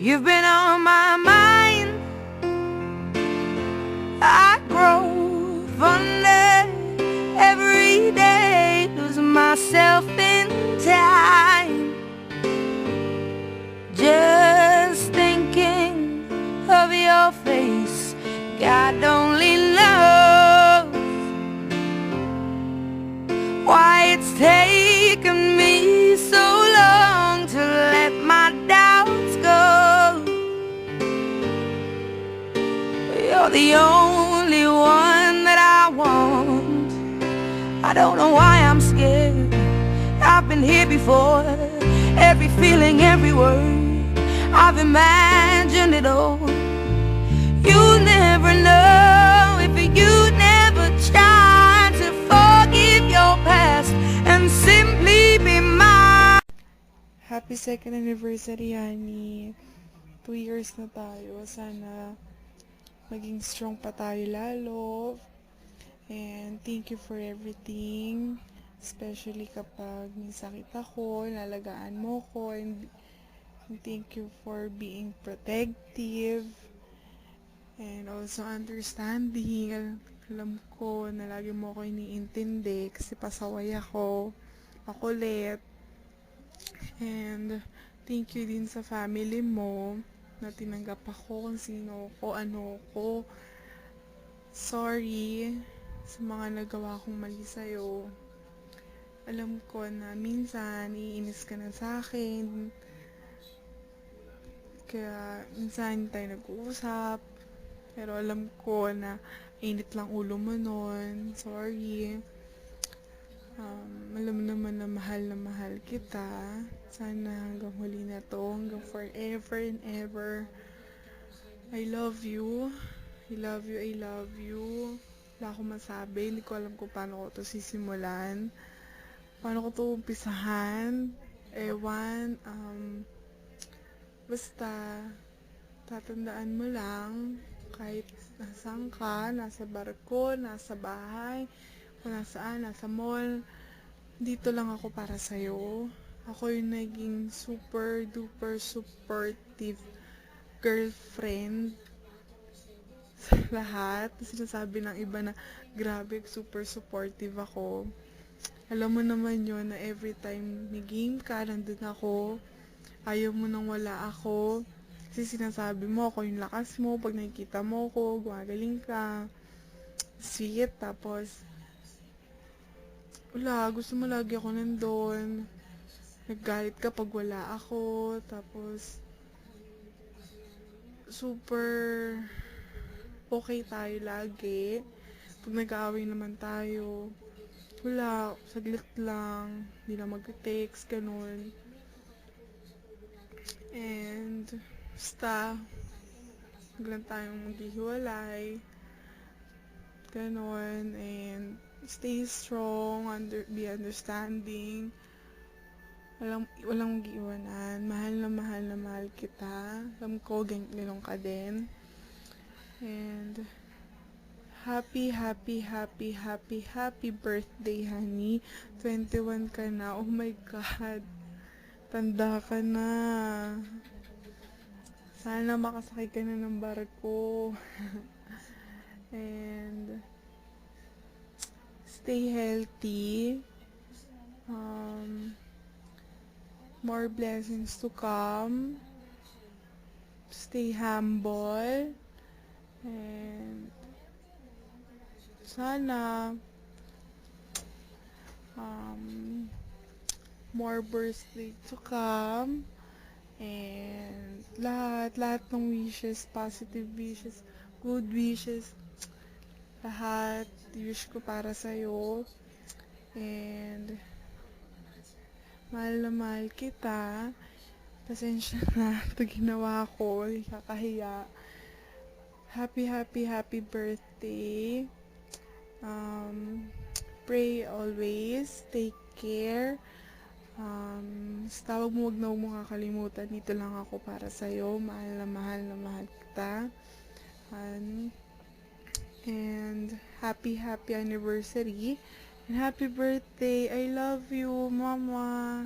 You've been on my mind. I grow fonder every day, lose myself in time, just thinking of your face. God only knows why it's taken me so long to let my doubts go. You're the only one that I want. I don't know why I'm scared. I've been here before. Every feeling, every word, I've imagined it all. You never know if you never try to forgive your past and simply be mine. Happy second anniversary, honey. 2 years na tayo. Sana maging strong pa tayo lalo. And thank you for everything. Especially kapag may sakit ako, nalagaan mo ko. And thank you for being protective. And also understanding. Alam ko na lagi mo ako iniintindi kasi pasaway ako. Makulit. And thank you din sa family mo na tinanggap ako kung sino ko, ano ko. Sorry sa mga nagawa kong mali sa'yo. Alam ko na minsan iinis ka na sa akin. Kaya minsan tayo nag-uusap. Pero alam ko na init lang ulo mo nun. Sorry. Alam mo naman na mahal kita. Sana hanggang huli na to. Hanggang forever and ever. I love you. I love you. I love you. Wala akong masabi. Hindi ko alam kung paano ko to sisimulan. Paano ko to umpisahan. Ewan. Basta tatandaan mo lang. Kahit nasaan ka, nasa barko, nasa bahay, kung nasaan, nasa mall, dito lang ako para sa'yo. Ako yung naging super duper supportive girlfriend sa lahat. Sinasabi ng iba na grabe, super supportive ako. Alam mo naman yun na every time may game ka, nandun ako. Ayaw mo nang wala ako. Kasi sinasabi mo ako yung lakas mo. Pag nakikita mo ako, gumagaling ka. Sweet. Tapos, wala, gusto mo lagi ako nandun. Naggalit ka pag wala ako. Tapos, super okay tayo lagi. Pag nag-aaway naman tayo, wala, saglit lang. Hindi na mag-text, ganun. And, basta, huwag lang tayong maghihiwalay. Ganon. And, stay strong, be understanding. Walang mag-iwanan. Mahal na mahal kita. Alam ko, ganon ka din. And, happy birthday, honey. 21 ka na. Oh my God. Tanda ka na. Sana makasakay ka na ng barko. And stay healthy. More blessings to come. Stay humble. And sana more birthday to come. And lahat ng wishes, positive wishes, good wishes, lahat wish ko para sa'yo. And mahal na mahal kita. Pasensya na ito ginawa ko, kakahiya. Happy birthday. Pray always, take care. Basta wag mo kakalimutan, dito lang ako para sa'yo. Mahal na mahal kita. And happy anniversary. And happy birthday. I love you, Mama.